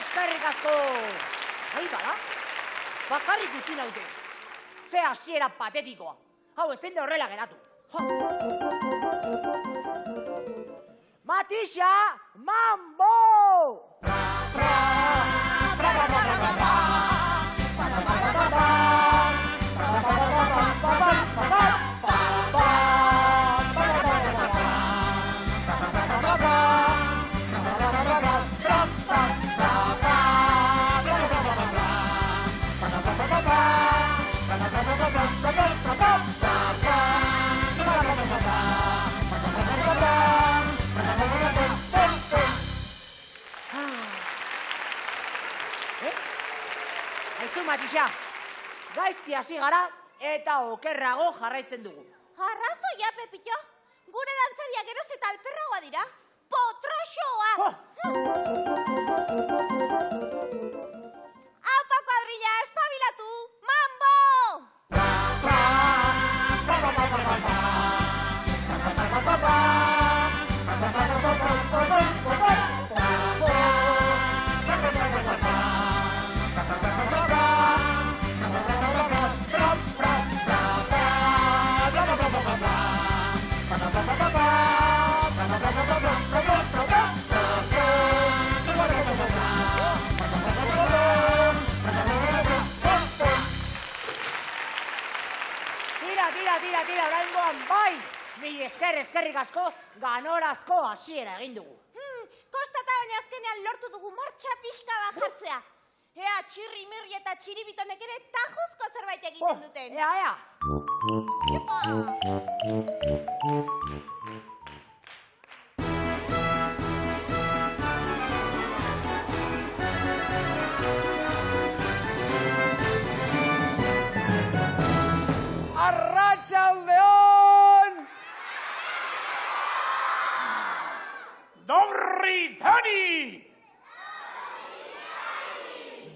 eskerrik asko. Hai bada, bakarrik utzi naute. Ze hasiera patetikoa. Hau ezin da horrela geratu. Matixa, mambo! Matixa, gaizki hasi gara eta okerrago jarraitzen dugu. Arrazoia, Pepillo. Gure dantzariak geroz eta alperragoa dira. Potroxoa! Aupa, kuadrilla, espabilatu! Mambo! Tira, oraingoan bai! Mil eskerrik asko, ganorazko hasiera egin dugu. Kostata baina azkenean lortu dugu martxa pixka bajartzea. Ea, txirri, mirri eta txiribitonek ere tajuzko zerbait egiten duten. Ea. Arratsaldeon! Dobry dani!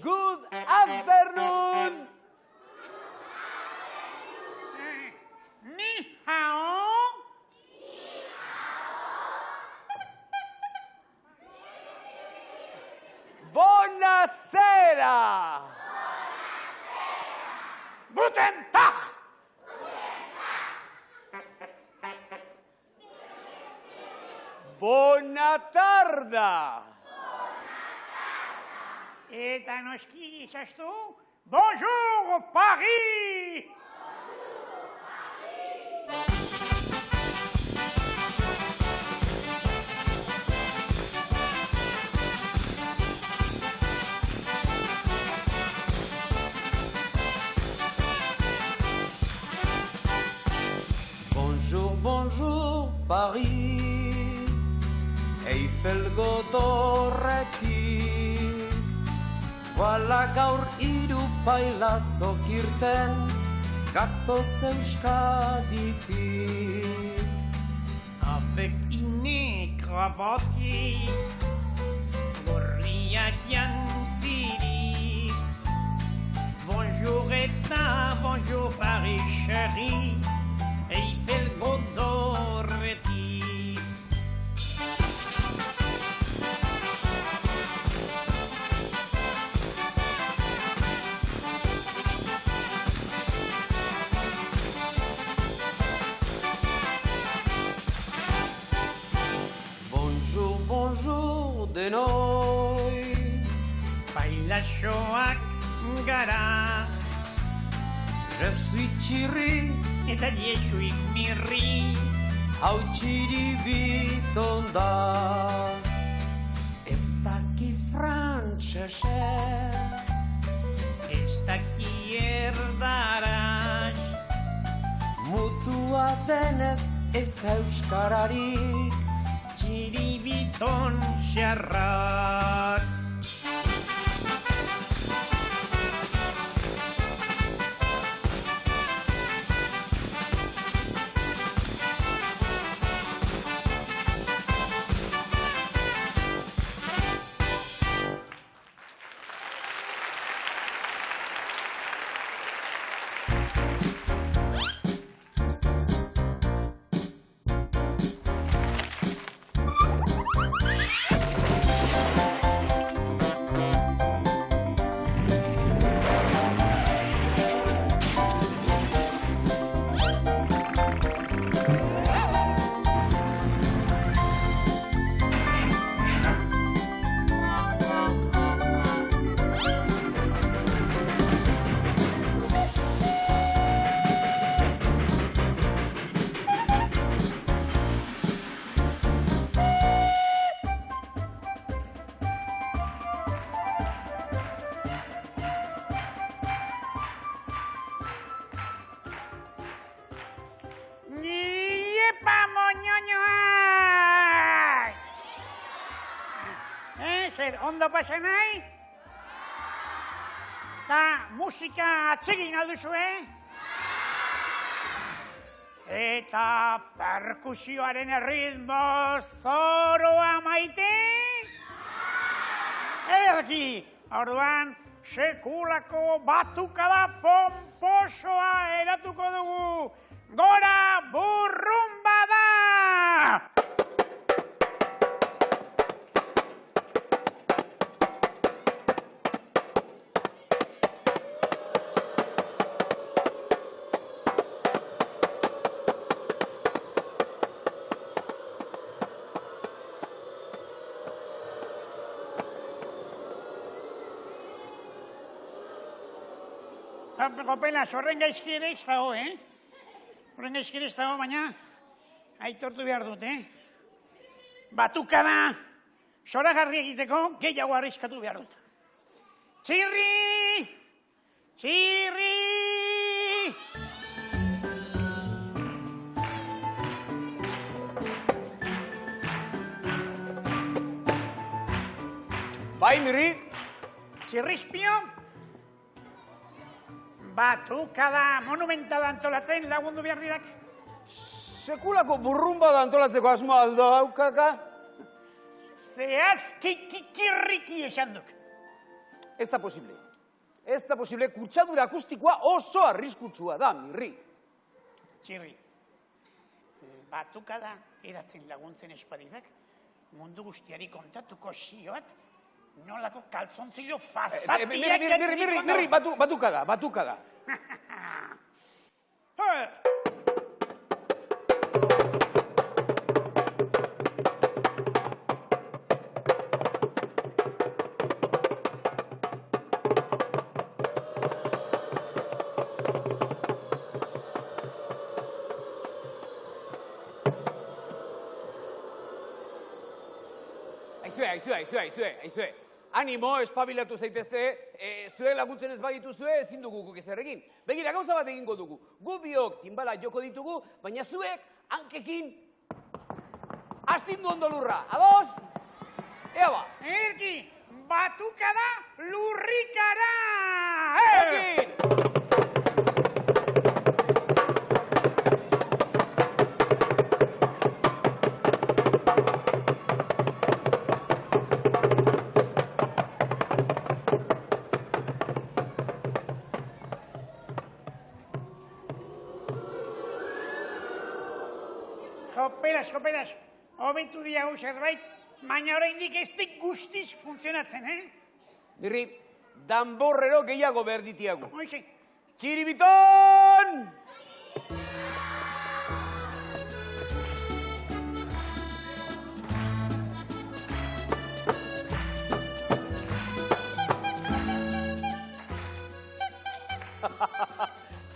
Good afternoon! Ni hao! Buonasera! Guten Tag! Bona tarda! Eta noski izastu, bonjour Paris! Bonjour, bonjour Paris, Eiffel gotorretik, Guala gaur hiru pailazok irten, gatoz Euskaditik. Avec une cravate, gorriak jantzirik. Bonjour eta bonjour Paris chéri, Eiffel godorretik. Bonjour denoi, Pailazoak gara, je suis txirri, eta diezuik mirri. hau txiribiton da. Ez daki frantsesez, Ez daki erdaraz, mutua denez ez da euskararik. txiribiton xarrak. ondo pasa nahi? Ta musika atsegin alduzue? Eta perkusioaren erritmo zoroa maite? Ederki, orduan, sekulako batukada pomposoa eratuko dugu. Gora burrumbada! Gopela, horren gaizki ere ez dago, Horren gaizki ere ez dago, baina aitortu behar dut, Batukada, zoragarri egiteko, gehiago arriskatu behar dut. Txirri! Txirri! Bai, Mirri? Txirrizpio? Batukada monumental antolatzen lagundu behar dirak. Sekulako burrumbada antolatzeko asmoa aldo daukaka? Zehazki kikirriki esan duk. Ez da posible. Ez da posible, kutsadura akustikoa oso arriskutsua da, Mirri. Txirri, batukada eratzen laguntzen espadidak, mundu guztiari kontatuko zioat, nolako kaltzontzilo fazatiak Mirri, batukada. Aizue. Animo, espabilatu zaitezte, zure laguntzen ez badituzue, ezin dugu guk ezer egin. Begira, gauza bat egingo dugu. Gu biok timbala joko ditugu, baina zuek hankekin astindu ondo lurra. Ados? Ea ba. Erki, batukada lurrikara! Erkin! Kopelas, hobetu diagu zerbait, baina oraindik ez dik guztiz funtzionatzen, Mirri, danborrero gehiago behar ditiagu. Hoxe. Txiribiton!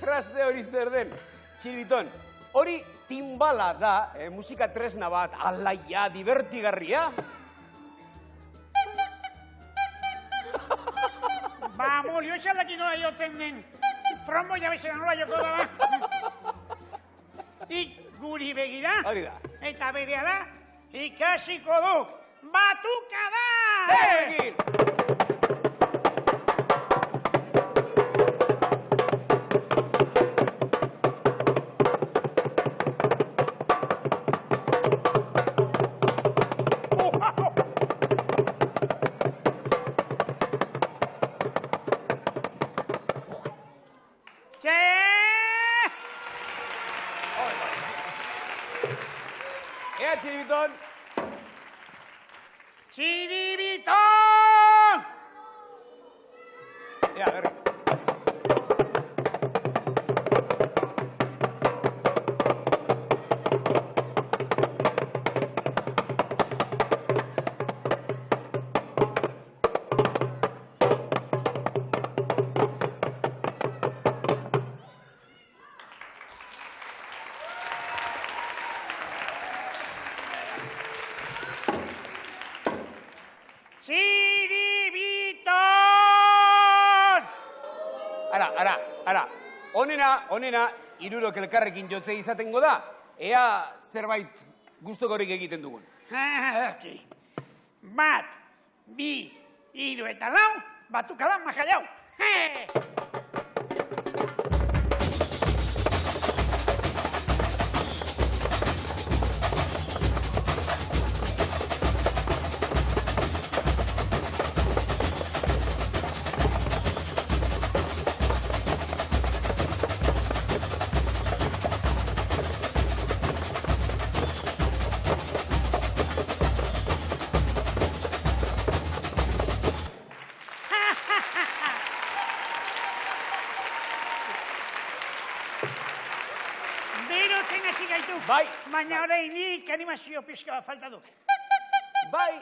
Traste hori zer den, Txiribiton. Hori timbala da, musika tresna bat, alaia, divertigarria. Ba, molio esaldakin nola jotzen den. Trombo jabezena nola joko da. Ik guri begira. Hori da. Eta berehala ikasiko duk. Batukada! Egin! Ea, Txiribiton! Txiribiton! Ea, berri. Txiribiton! Ara, onena, hirurok elkarrekin jotze izatengo da, ea zerbait gustokorik egiten dugun. Bat, bi, 3 eta 4, batukada majalau. Berotzen hasi gaitu. Bai. Baina oraindik animazio pixka bat falta duk. Bai.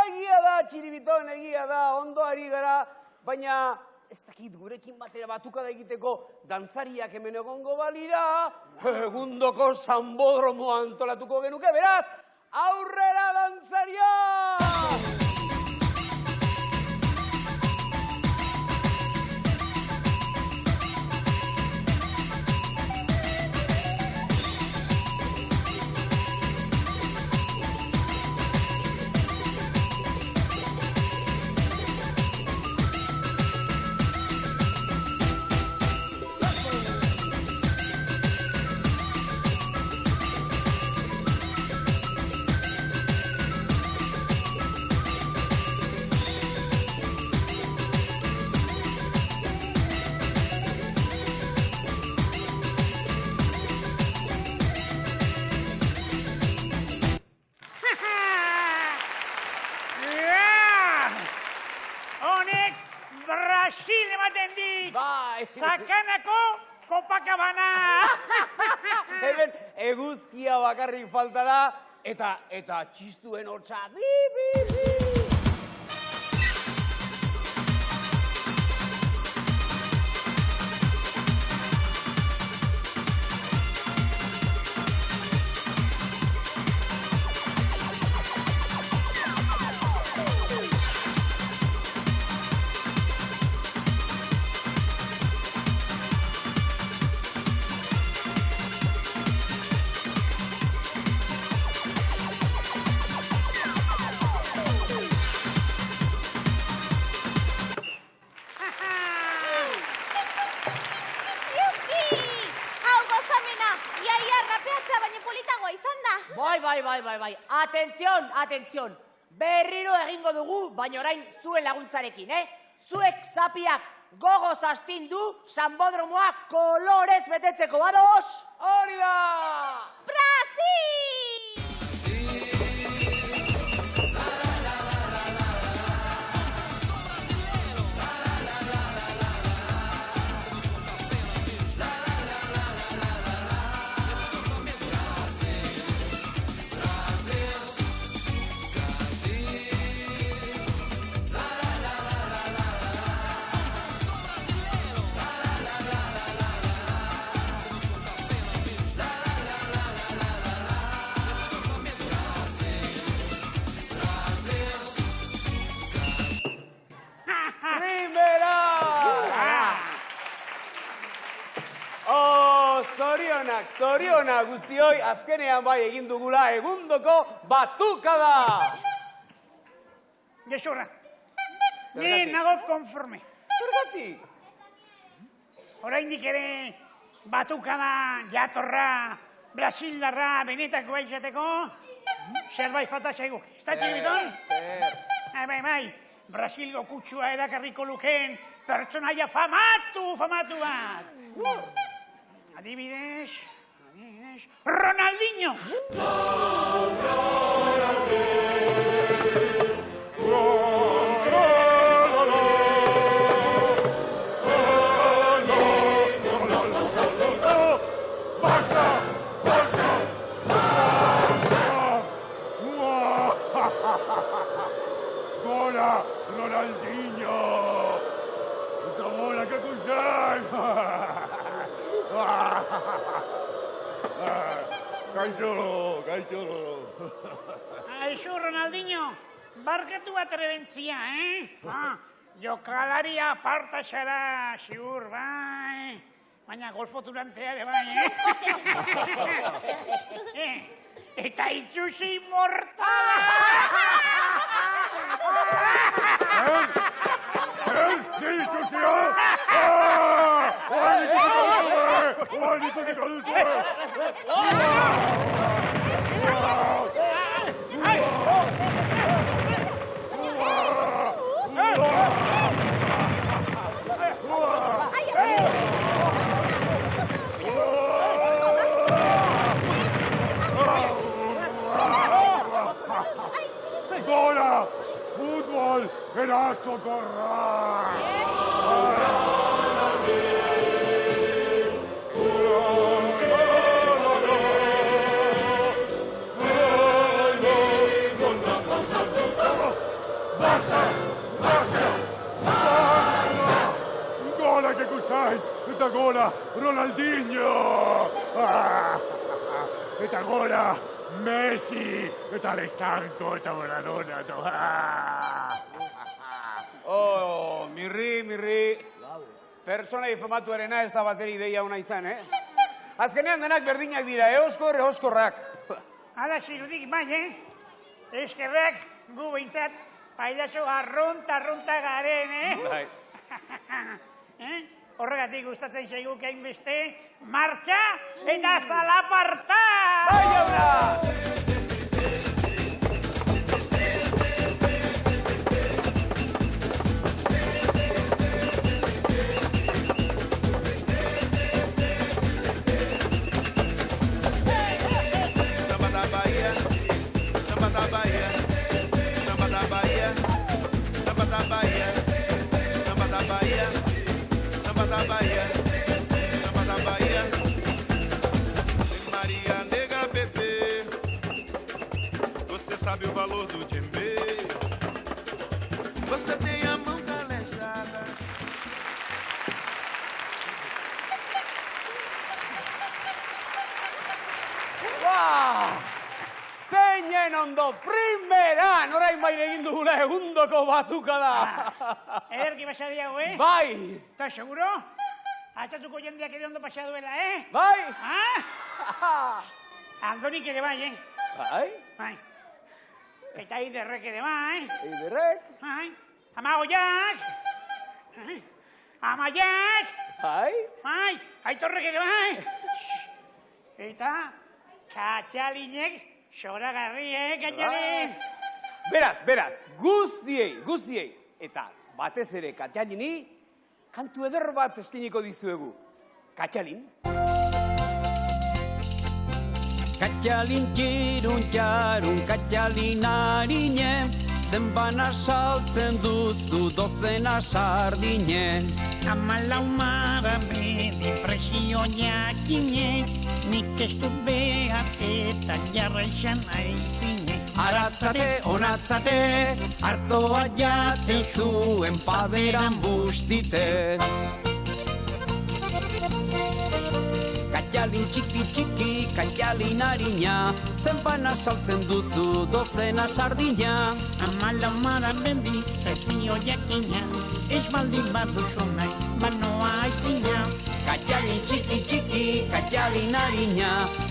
Egia da, Txiribiton, egia da, ondo ari gara, baina ez dakit gurekin batera batukada egiteko dantzariak hemen egongo balira, egundoko sanbodromoa antolatuko genuke, beraz, aurrera dantzaria! Honek Brasil ematen dik! Bai! Sakanako Copacabana! Hemen eguzkia bakarrik falta da, eta txistuen hortza, bi, bi, bi! Bai. Atención. Berriro egingo dugu, baina orain zuen laguntzarekin, Zuek zapiak gogoz astindu, sanbodromoa kolorez betetzeko, badoz? Hori da! Brasil! Zorionak guztioi, azkenean bai egin dugula egundoko batukada! Gezurra, ni nago konforme. Zergatik? Oraindik ere batukada, jatorra, brasildarra, benetako izateko, zerbait falta zaiguk. Ez da, Txiribiton? Bai, Brasilgo kutsua erakarriko lukeen pertsonaia famatu bat. Adibidez, Ronaldinho! Hola, Ronaldinho! Hola, Kakusan! Kaixo! Aixo, Ronaldinho, barkatu bat rebentzia, Jokalaria aparta xara, ziur, bai. Baina golfoturantea ere bai, Eta itxusi mortala! Gora! Fútbol! Eraso korra! Gola che costai! Eta gola Ronaldinho! Eta gola Messi! Eta Alexandro eta Maradona! Oh, mirri. Personai famatuarena ez da bateri ideia ona izan, Azkenean denak berdinak dira, oskorrak. Hala zirudik bai, Eskerrak gu behintzat pailazo arrunta garen, Bai. Horregatik gustatzen zaigu hainbeste martxa eta zalaparta! Bai, jauna! Samba da Bahia, samba da Bahia, samba da Bahia, samba da Bahia, samba da Bahia, samba da Bahia, samba da Bahia. Maria nega bebê, você sabe o valor do djembe. Você tem a mão calejada. Zeinen ondo, primeran, orain baina egin dugula egundoko batuka da. Ederki pasa diago, Bai, Eta seguro? Altxatuko jendeak ere ondo pasa duela, bai. Andonik ere bai, Bai, Bai. Eta Iderrek ere bai, Iderrek, Bai. Amagoiak! Amaiak! bai. Bai, Aitorrek ere bai! Eta Katxalinek soragarri, Katxalin! Beraz, guztiei. Eta batez ere Katxalini, kantu eder bat eskiniko dizuegu. Katxalin. Katxalin txirun txarun, Katxalin harine, zenbana saltzen duzu dozena sardine. Amalau marabedi presio jakine, nik ez dut behar eta jarra izan aitzine. Aratzate, onatzate, hartoa jaten zuen paderan bustite. Katxalin txiki, Katxalin harina, zenbana saltzen duzu dozena sardina. Amalau marabedi presio jakina, ez baldin baduzu nahi, banoa aitzina. Katxalin txiki, Katxalin harina,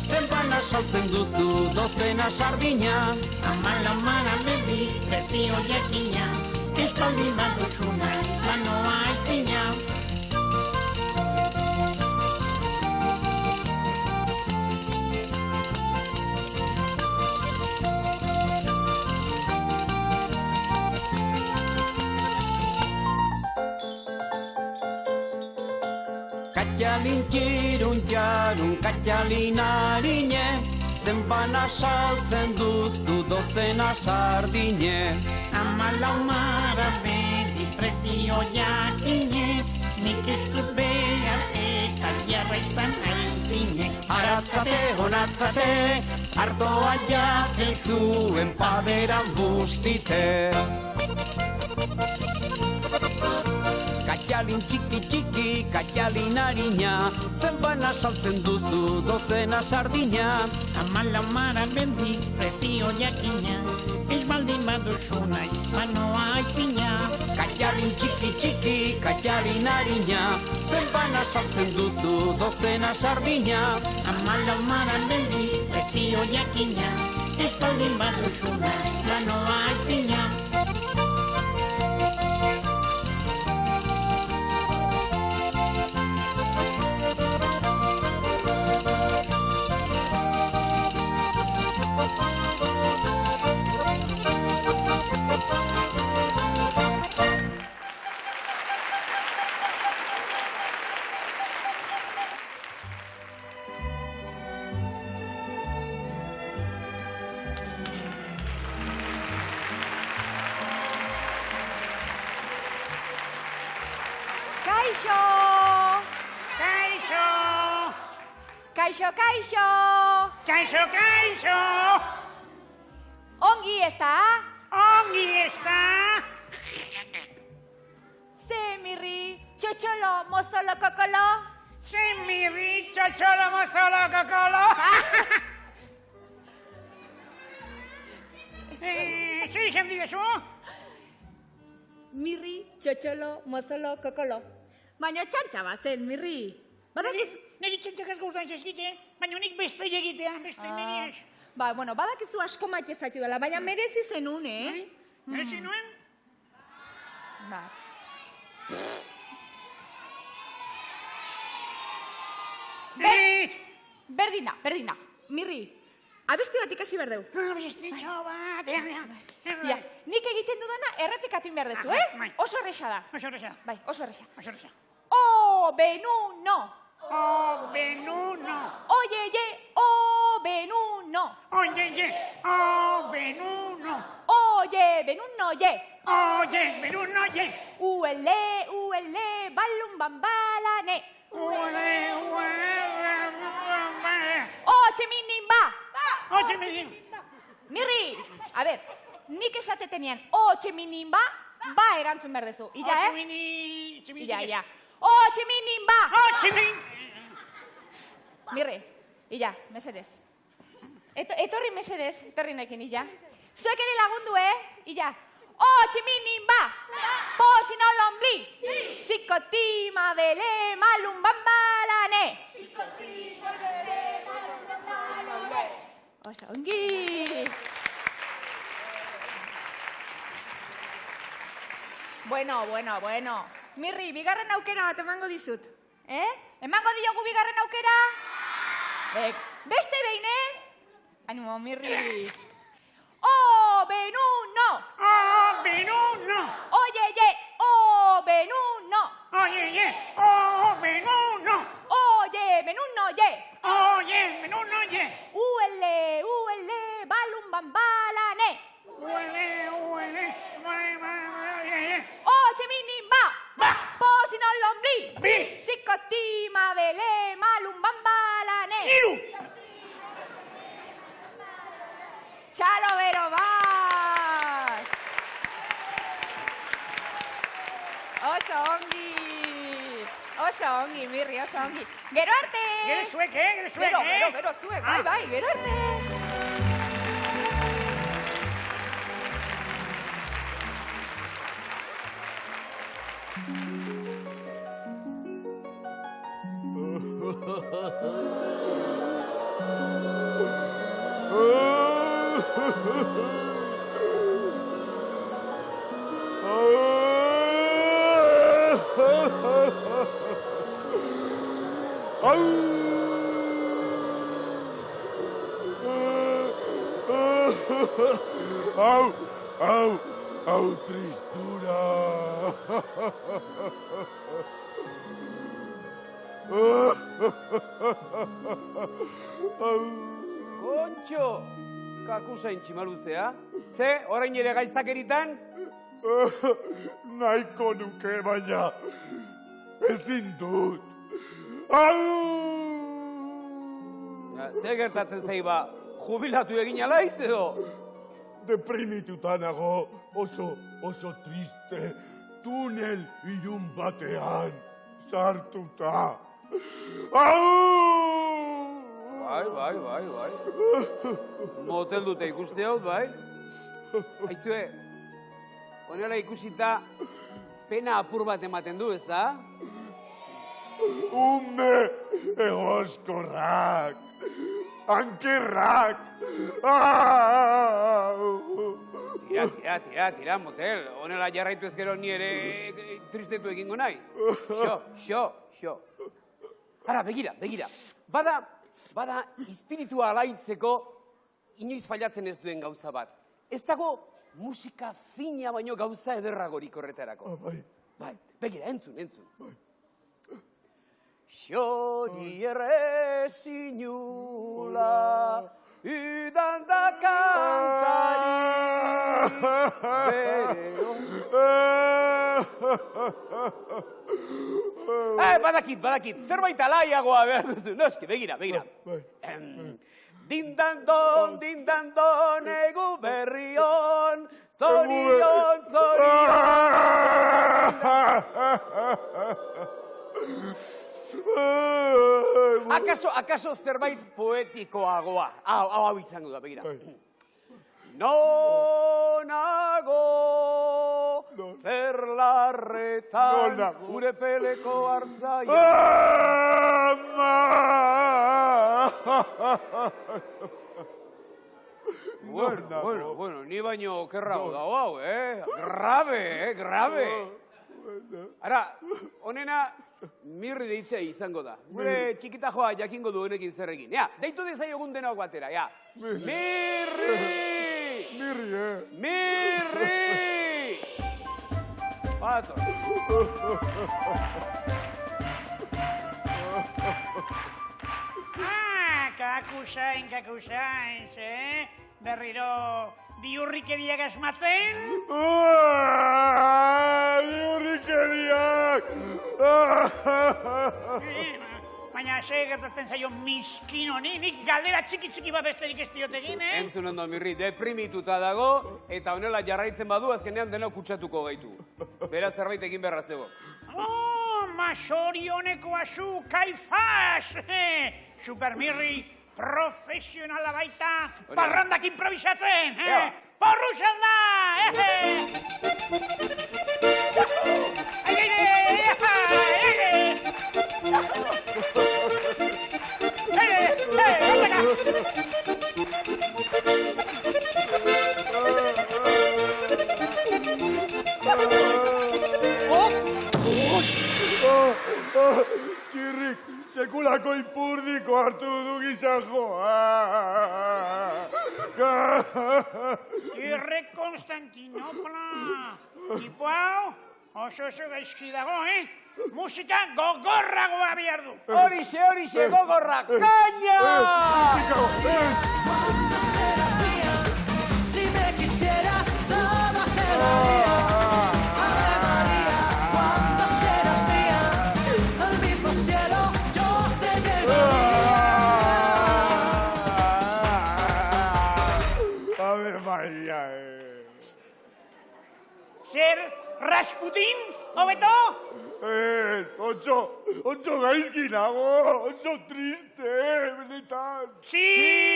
zenbana saltzen duzu dozena sardina. Amalau marabedi presio jakina, ez baldin baduzu nahi, banoa aitzina. Katxalin txirun jarun, Katxalin harine, zenbana saltzen duzu dozena sardine. Amalau marabedi presio jakine, nik ez dut behar eta jarra izan aitzine. Aratzate, onatzate, hartoa jaten zuen paderan bustite. Katxalin txiki, Katxalin harina, zenbana saltzen duzu dozena sardina. Amalau marabedi presio jakina, ez baldin baduzu nahi, banoa aitzina. Katxalin txiki, Katxalin harina, zenbana saltzen duzu dozena sardina. Amalau marabedi presio jakina, ez baldin baduzu nahi, banoa aitzina. kaixo! Kaixo! Kaixo, kaixo! Kaixo, kaixo! Ongi ez da? Ongi ez da? Ze mirri, txotxolo, mozolo, kokolo? Zemirri, txotxolo, mozolo, kokolo? Zer izan didezu? Mirri, txotxolo, mozolo, kokolo. Baina txantxa bazen, mirri. Badakiz... Neri txantxak ez guztan zezkite, baina nik beste egitea, beste niri ez. Ba, bueno, badakizu asko maite zaitu dela, baina merezi zenun, Merezi nuen? Ba. Berdina, berdina. Mirri, abesti bat ikasi behar deu. Abestitxo bat, Ja, nik egiten dudana errepikatu behar dezu, bai. Oso erresa da. Oso erresa. Bai, oso erresa. Oso erresa. O, benuno. O, benuno. Oye, ye, o, benuno. Oye, ye, o, benuno. Oye, benuno, ye. Oye, benuno, ye. Uele, balum, bambalane. Uele, Oche, minimba. Oche, midin. Mirri, a ver, nik esate tenean, oche, minimba, ba erantzun behar dezu. Ila, Oche, mini, Ila. Oche, minimba. Oche, min. Mirri, ila, mesedez. Etorri mesedez, etorri nekin, ila. Zuek ere lagundu, ila. Oche, minimba. Posin olombli. Sikotima, bele, malum, bambalane. Oso, ongi! Bueno. Mirri, bigarren aukera bat emango dizut. Emango diogu bigarren aukera? Beste behin, Animo, Mirri. O, benuno! O, benuno. Oye, ye, o, benuno! Oye, ye, o, benuno. Oye, benuno, ye! Oye, benuno, ye. Uele, balum, bambalane. Uele, Oche, minimba. Ba. Posin olombli. Bi. Sikotima, bele, malum, bambalane. Iru. Txalo bero bat. Oso ongi, Mirri, oso ongi. Gero arte. Gero zuek, gero zuek, Gero zuek, bai, gero arte. Au, tristura. Kontxo, kakusain tximaluzea. Ze, orain ere gaiztakeritan? Nahiko nuke baina ezin dut. Au! Ze gertatzen zeiba, jubilatu egin alaiz edo? Deprimituta nago, oso triste, tunel ilun batean sartuta. Au! Bai. Motel dute ikuste hau, bai? Aizue, honela ikusita pena apur bat ematen du, ez da? Ume egoskorrak, ankerrak. Tira, motel. Honela jarraitu ez gero ni ere tristetu egingo naiz. Xo. Ara, begira. Bada espiritua alaitzeko inoiz fallatzen ez duen gauza bat. Ez dago musika fina baino gauza ederragorik horretarako. Bai, begira, entzun. Xori errezinula, udan da kantari, bere Badakit, zerbait alaiagoa behar duzu, noski, begira. Dindandon, egu berrion, zorion. Akaso zerbait poetikoagoa, hau izango da, begira. Nonago zer larretan gure peleko hartzaia. Bueno, ni baino okerrago dago hau, Grabe. Ara, honena Mirri deitzea izango da. Gure txikita joa jakingo du honekin zer egin. Deitu dezaiogun denok batera, Mirri! Mirri! Pato. Kakusain, berriro diurrikeriak asmatzen? Diurrikeriak! Baina, ze gertatzen zaio miskin honi, nik galdera txiki bat besterik ez diotegin, Entzun ondo, Mirri, deprimituta dago, eta honela jarraitzen badu, azkenean denok kutsatuko gaitu. Beraz zerbait egin beharra zego. Masorionekoa zu, Kaifas! Super Mirri, profesionala baita, parrandak improvisatzen, Porruxan da! Txirrik, sekulako ipurdiko hartu du gizajoa. Irre Konstantinopla. Tipo hau, oso gaizki dago, Musika gogorragoa behar du. Horixe, gogorra, kaina! Serás mía, si me quisieras todo te daría. Ave María, cuando serás mía, al mismo cielo yo te llevaría. Ave María, Zer Rasputin, hobeto? Oso gaizki nago, oso triste, benetan. Txiribiton!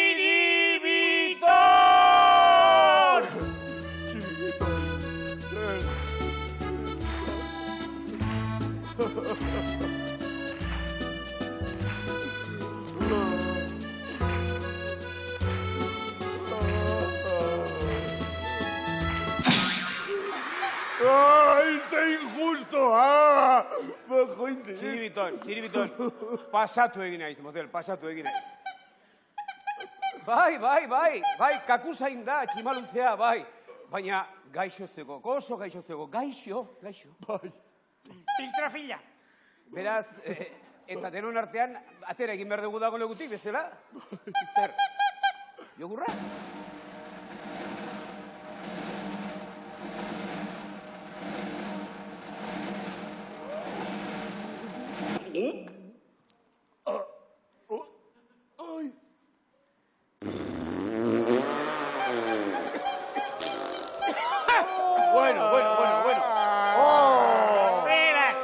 ¡Ay, qué injusto! Txiribiton, pasatu egin naiz, motel, pasatu egin naiz. Bai, kakusain da, tximaluntzea, bai. Baina gaixo zego, oso gaixo zego, gaixo. Bai. Filtrafila. Beraz, eta denon artean, atera egin behar dugu dago legutik, bezala? Zer, jogurra? Bueno. Beraz,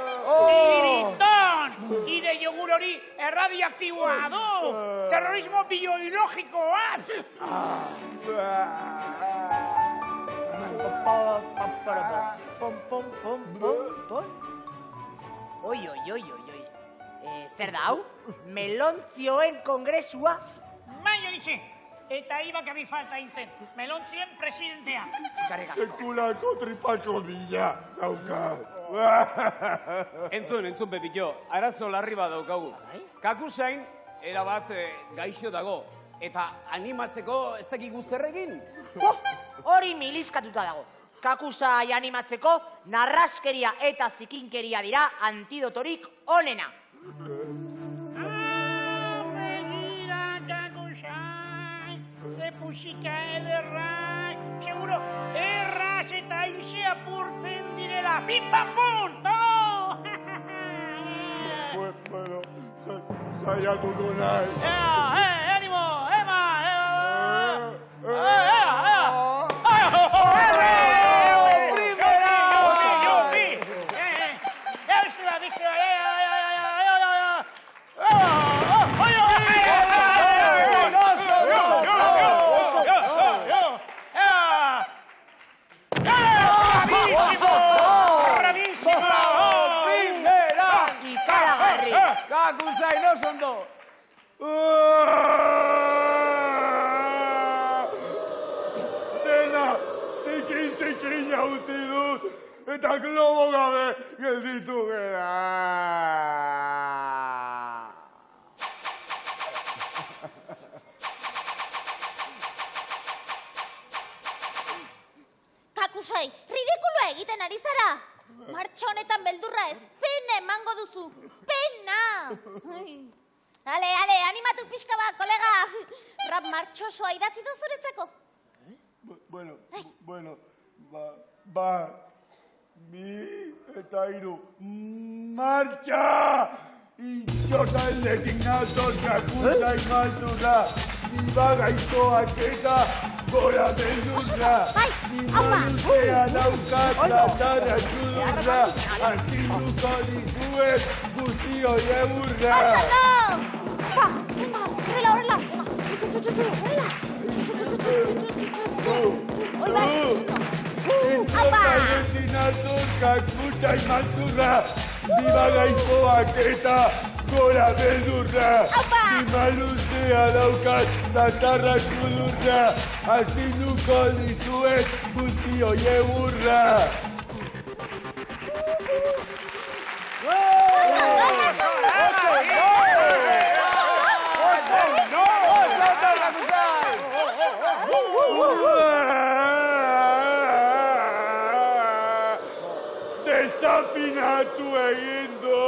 txiribiton! Ide jogur hori erradioaktiboa du! Terrorismo biologikoa! Oi. Zer da hau? Melontzioen kongresua? Bai horixe! Eta ibakabi falta hintzen, melontzioen presidentea. Sekulako tripako bila daukat. Entzun, Pepillo, arazo larri bat daukagu. Kakusain, erabat gaixo dago. Eta animatzeko ez dakigu zer egin. Hori milizkatuta dago. Kakusai animatzeko narraskeria eta zikinkeria dira antidotorik onena. Begira, Kakusai, ze pusika ederrak. Seguro, erraz eta ixe apurtzen direla. pim, pam, pum, no! Bueno, saiatuko nahi. Ánimo, Emma! Kakusai, no sondo! Dena, zikin jauzi dut, eta globo gabe gelditu gara. Kakusai, ridikulua egiten ari zara. Martxo honetan beldurra ez, pena emango duzu. Pena! Ale, animatu pixka bat, kolega. Rap martxosoa idatzi du zuretzako. Bueno, bat, bi eta hiru. Martxa! Intxota eldekin nator kakusa imaltura. Ibagaitoak eta gora beldurra. Imaluzea daukat zatarra txudurra. Artinduko dituet guztio eurra. Horrela. Intxota eldekin nator kakusa imaltura. Ibagaitoak eta gora beldurra. Imaluzea daukat zatarra txudurra. Artinduko dituet guztio eurra. Desafinatu egin du!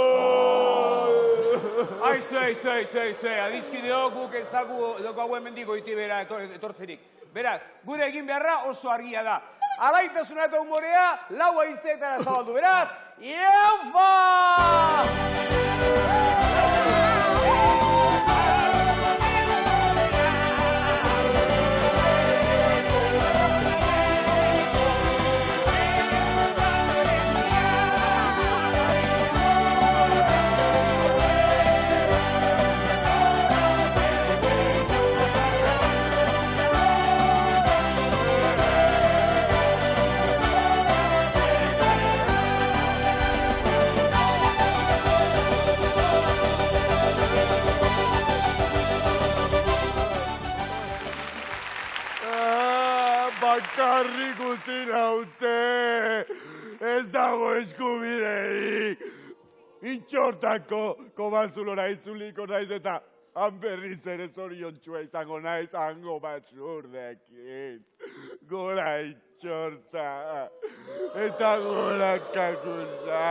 Aizue, adiskideok guk ez dago hauen mendiko iti bera etortzerik. Beraz, gure egin beharra oso argia da. Alaitasuna eta humorea, lau aizeetara zabaldu. Beraz, iaufa! Bakarrik utzi naute, ez dago eskubiderik. Intxortako komazulora itzuliko naiz eta han berriz ere zoriontxua izango naiz hango batzurdekin. Gora intxorta, eta gora kakusa.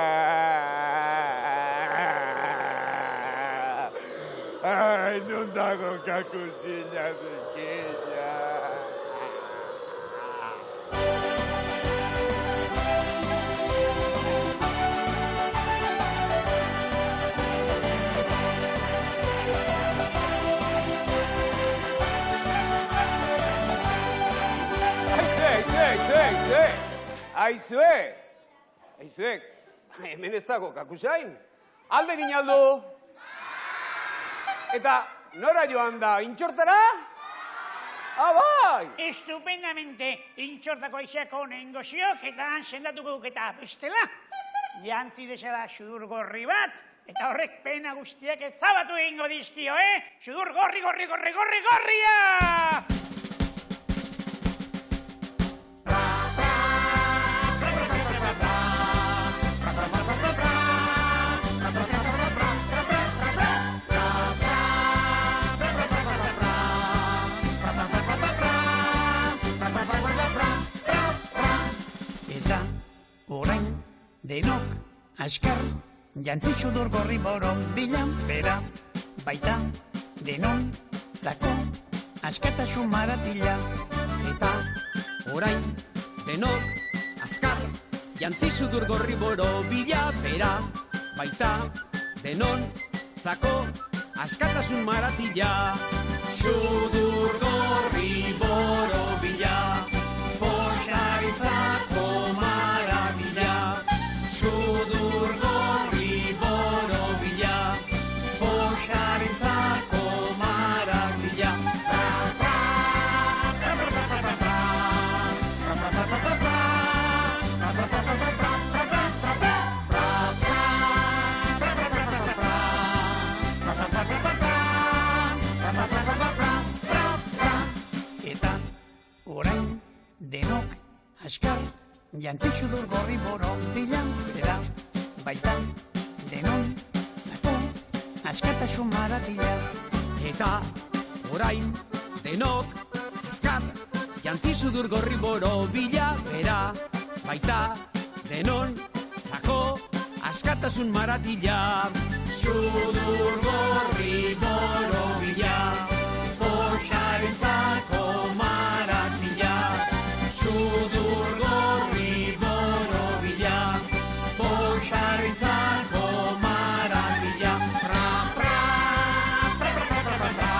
Ai, non dago kakusina zikina. Aizuek, hemen ez dago kakusain. Alde ginaldo. Eta nora joan da, intxortara? Bai! Estupendamente, intxortako aizeako nengo ziok, eta sendatuko duk eta bestela. Jantzi desela sudur gorri bat, eta horrek pena guztiak ezabatu egingo dizkio, Sudur gorria! Orain, denok, askar, jantzi sudur gorri boron bilan bera, baita, denon, zako, askatasun maratila. Eta orain, denok, azkar, jantzi sudur gorri boro bila bera, baita denon zako askatasun maratila. Sudur gorri boro bila, posaritzako maratila. Sudur gorri boro bila, posaritzako maratila. Eta orain denok askar jantzi sudur gorri boro bilan bera, baita denon zako askatasun maratila. Eta orain denok azkar jantzi sudur gorri boro bila bera, baita denon zako askatasun maratila. Sudur gorri boro bila, posarentzako maratila. Sudur gorri boro bila, posarentzako maratila. Pra, pra, pra, pra, pra, pra, pra,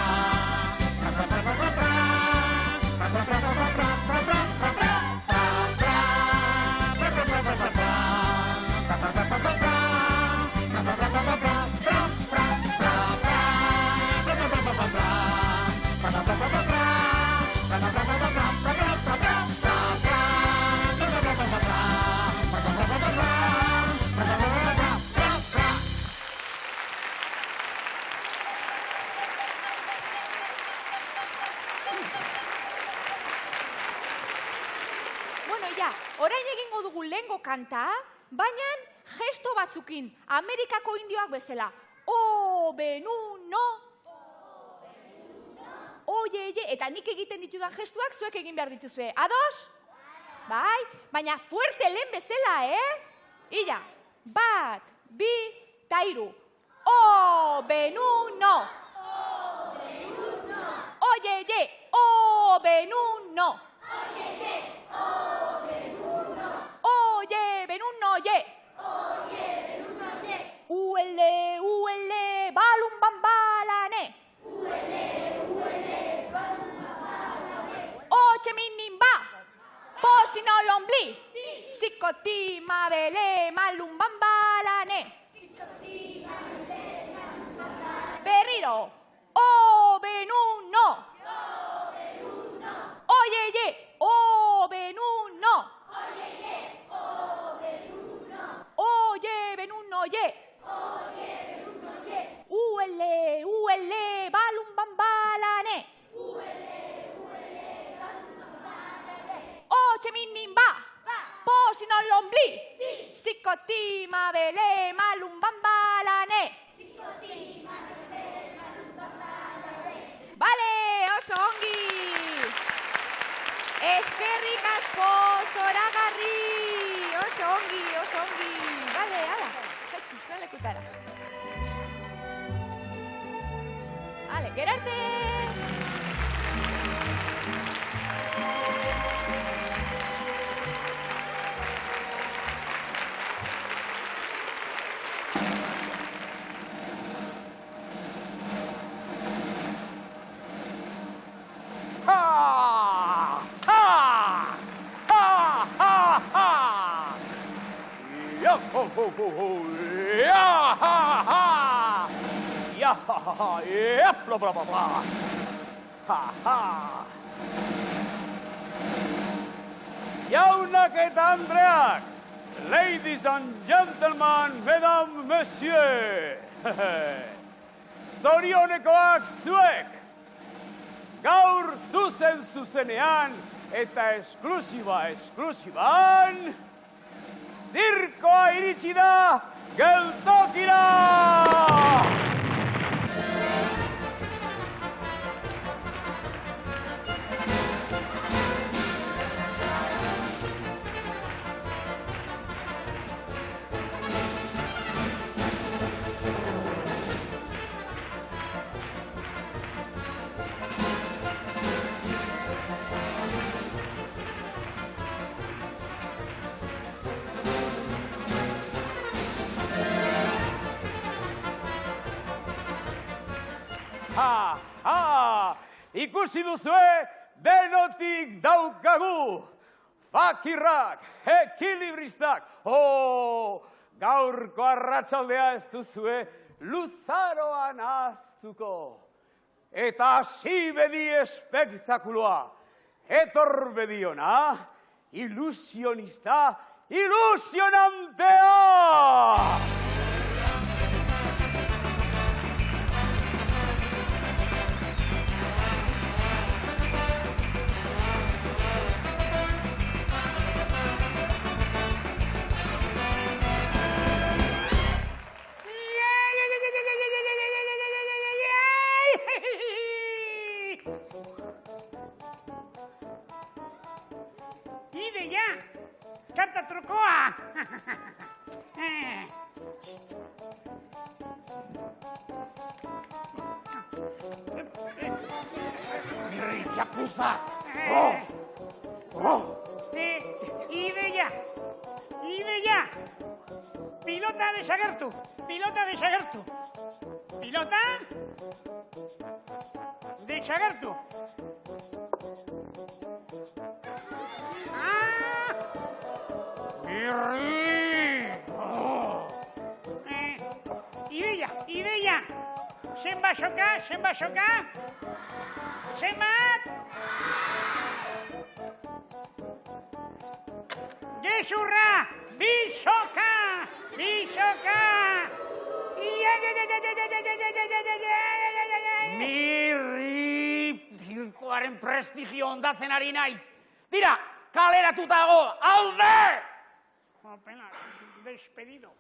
Bueno, ja, orain egingo dugu lehengo kanta, baina gesto batzukin, Amerikako indioak bezala. O, benuno. Oie, eta nik egiten ditudan gestuak zuek egin behar dituzue. Ados? Bai, baina fuerte lehen bezala, Illa, 1, 2, 3. O, benuno. Oie, o, benuno. Oye, benuno, oye. Uele, balun bambalane. Oche minimba, posino lombli. Sikoti mabele, malun bambalane. Berriro, o benuno. Oye, o benuno. Oye, benuno, oye. Uele, balun bambalane. Oche minimba, posino lombli. Sikoti mabele, malun bambalane. Bale, oso ongi. Eskerrik asko, zoragarri. Oso ongi. Bale, ala, jetxi, zuen lekutara. Ale, gerarte! Jaunak eta Andreak, ladies and gentlemen, mesdames, messieurs, zorionekoak zuek, gaur zuzenean eta esklusiban, zirkoa iritsi da geltokira! Ikusi duzue, denotik daukagu. Fakirrak, ekilibristak, gaurko arratsaldea ez duzue luzaroan ahaztuko. Eta hasi bedi espektakuloa, etor bediona, ilusionista, ilusionantea! Ideia! Karta trukoa! Mirri, txapuza! Ideia! Ideia! Pilota desagertu! Pilota desagertu! Pilota desagertu! Mirri! Ideia! Ideia! Zenbat soka? Zenbat soka? Zenbat? Gezurra! Bi soka! Bi soka! Mirri! Zirkoaren prestigio ondatzen ari naiz. Tira, kaleratuta dago, alde! Pena, despedido.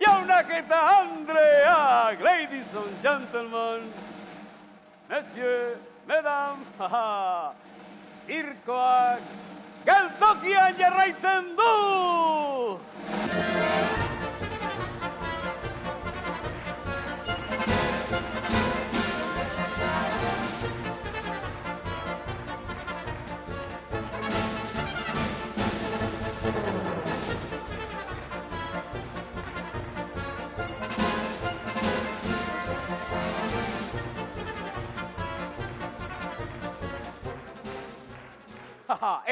Jaunak eta Andreak, ladies and gentlemen, monsieur, madame, zirkoak geltokian jarraitzen du!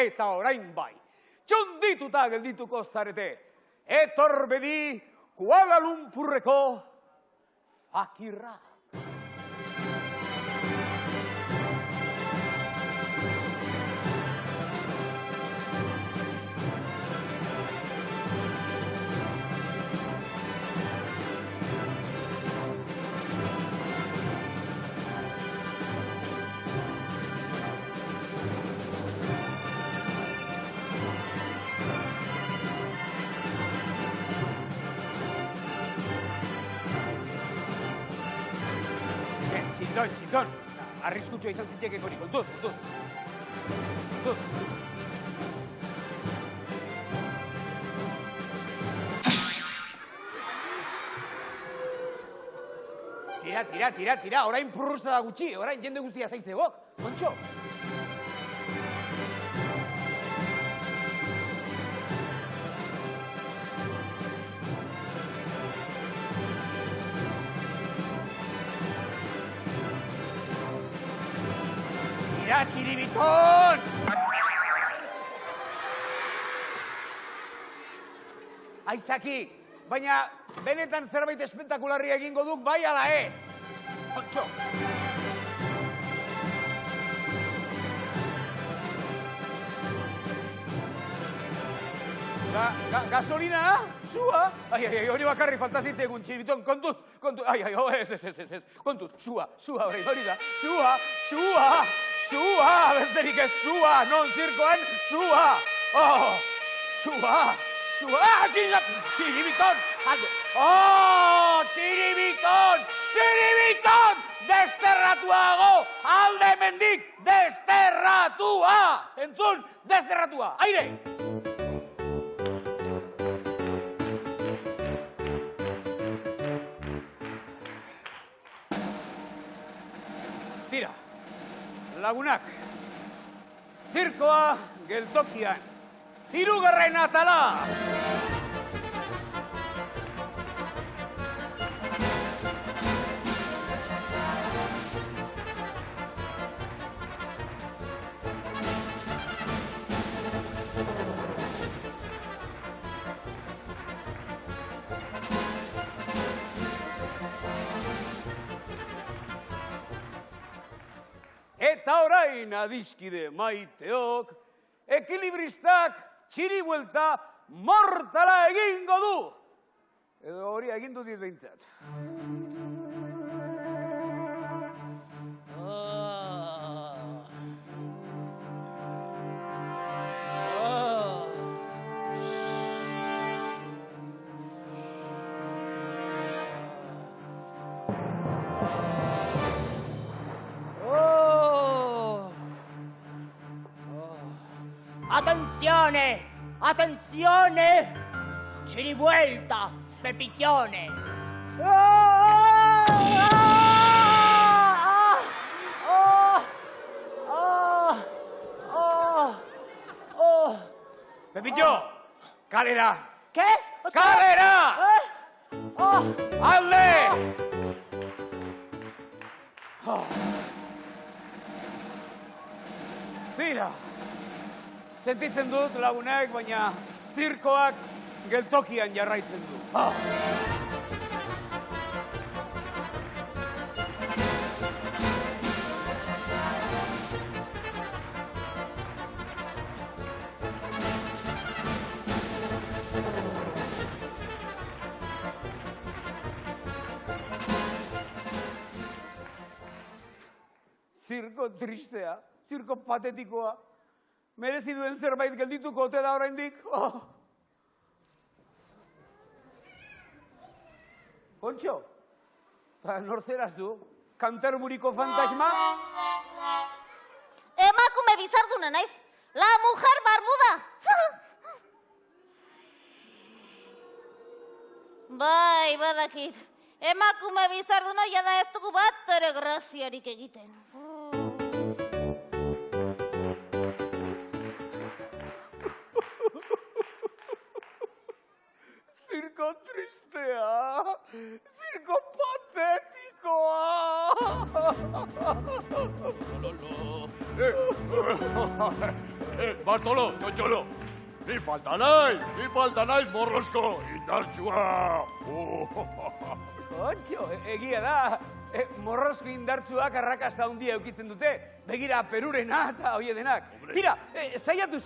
Eta orain bai, txondituta geldituko zarete. Etor bedi Kuala Lumpurreko fakirra. Txindon, arriskutsua izan ziteke hori, kontuz. Tira, orain purrusta da gutxi, orain jende guztia zaizegok, Montxo. Txiribiton! Aizaki, baina benetan zerbait espektakularria egingo duk bai ala ez. Kontxo. Gasolina? Sua? Hori bakarri fantazitzegun, Txiribiton, kontuz. Ez, kontuz, sua, hori da. Sua, besterik ez, sua, non zirkoan, sua. Sua. Txiribiton! Txiribiton! Desterratuago! Alde mendik, desterratua! Entzun, desterratua! Aire! Tira, lagunak, zirkoa geltokian, hirugarren atala! orain adiskide maiteok, ekilibristak txiri buelta mortala egingo du. Edo hori egindu dit behintzat. Attenzione! Attenzione! Cirivuelta, Pepicchione! Pepillo, kalera! ¿Qué? Kalera! Alde! Tira! Sentitzen dut lagunak, baina zirkoak geltokian jarraitzen du. Zirko tristea, zirko patetikoa. Merezi duen zerbait geldituko ote da oraindik. Kontxo, nor zeraz du? Canterburiko fantasma? Emakume bizarduna naiz. La mujer barbuda. Bai, badakit. Emakume bizarduna jada ez dugu bat ere graziarik egiten. Zirko tristea, zirko patetikoa. Bartolo, txotxolo, ni falta naiz morrosko indartsua. Kontxo, egia da. Morrosko indartsuak arrakasta handia eukitzen dute. Begira, Perurena eta hoie denak. Tira, saiatu,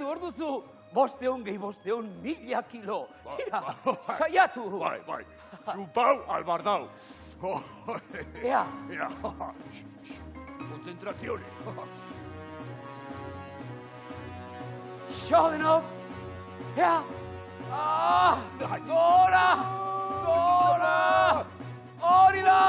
hor duzu. 500 1000 kilo. Tira, saiatu. Bai, txupau albardau. Ea. Konzentrazione. Xo denok. Ea. Gora! Hori da!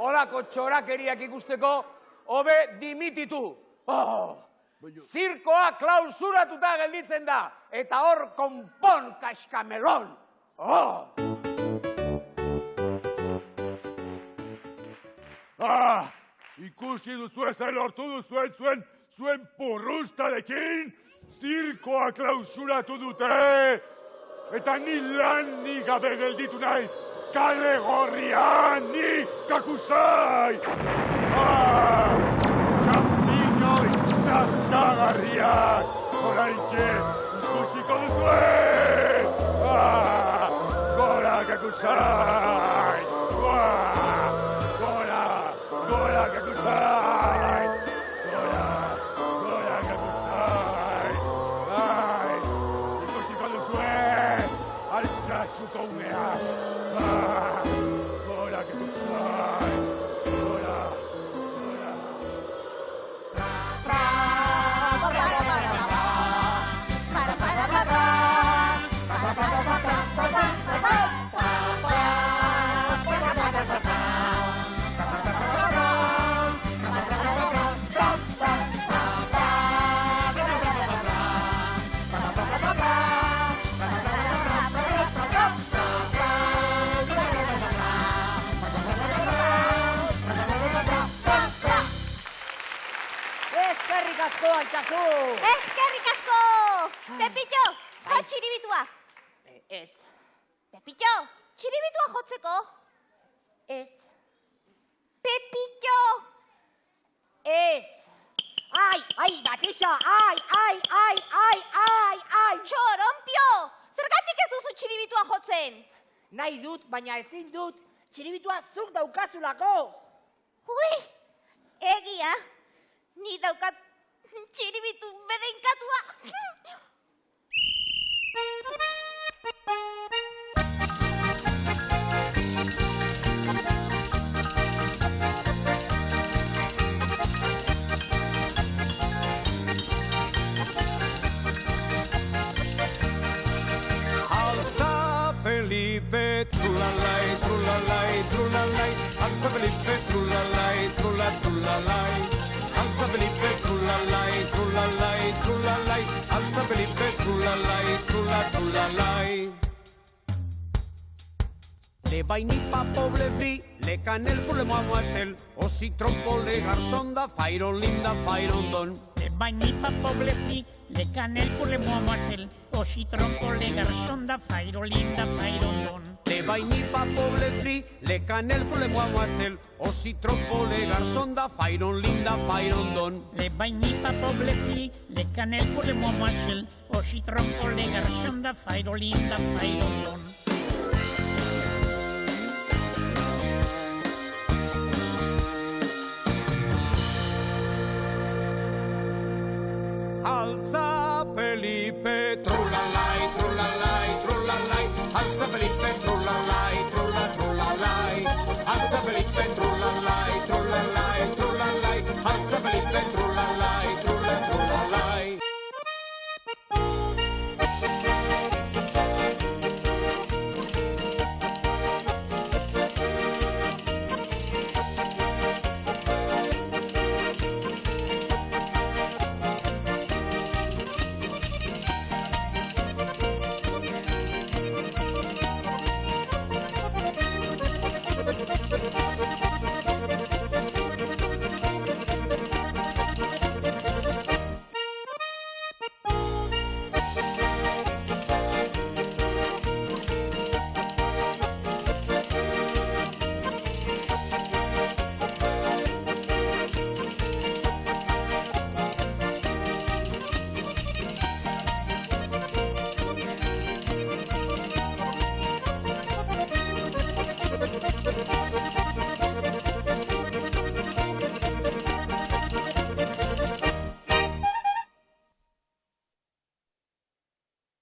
Horako txorakeriak ikusteko, hobe dimititu. Zirkoa klausuratuta gelditzen da, eta hor konpon kaskamelon. Ikusi duzu zer lortu duzuen zuen porrustarekin, zirkoa klausuratu dute, eta ni lan gabe gelditu naiz, kale gorrian, ni kakusai! Txampiñoi nazkagarriak, oraintxe ikusiko duzuen! Gora kakusai! Gora kakusai! Gora kakusai! Ikusiko duzuen! Altsasuko umeak! Gora kakusai! Eskerrik asko! Pepillo, jo txiribitua. Ez. Pepito, txiribitua jotzeko. Ez, Pepito! ez. Ai, Batisa, ai. Txorompio! Zergatik ez duzu txiribitua jotzen? Nahi dut, baina ezin dut, txiribitua zuk daukazulako. Ui, egia, ni daukat txiribitu bedenkatua. Altza Felipe, trulalai, trulalai, trulalai. Altza Felipe, trulalai, trulalai. Altza Felipe, trulalai, trulalai, trulalai. Altza Felipe, trulalai, trulalai. Le vainipa poble fi, le canel pour le moiselle. Aussi trompo le garçon da fairon linda fairon don. Le bainipa poble fi, le canel pour le moiselle, o citron pour le garçon da fairo linda fairondon. Le vainipa poble fi, le canel pour le moiselle. Aussi trompo le garçon da fairon linda fairon don. Le bainipa poble fi, le canel pour le moiselle, o citron pour le garçon da fairo linda fairondon. Alza Felipe, trulalai, trulalai, trulalai. Alza Felipe, trulalai,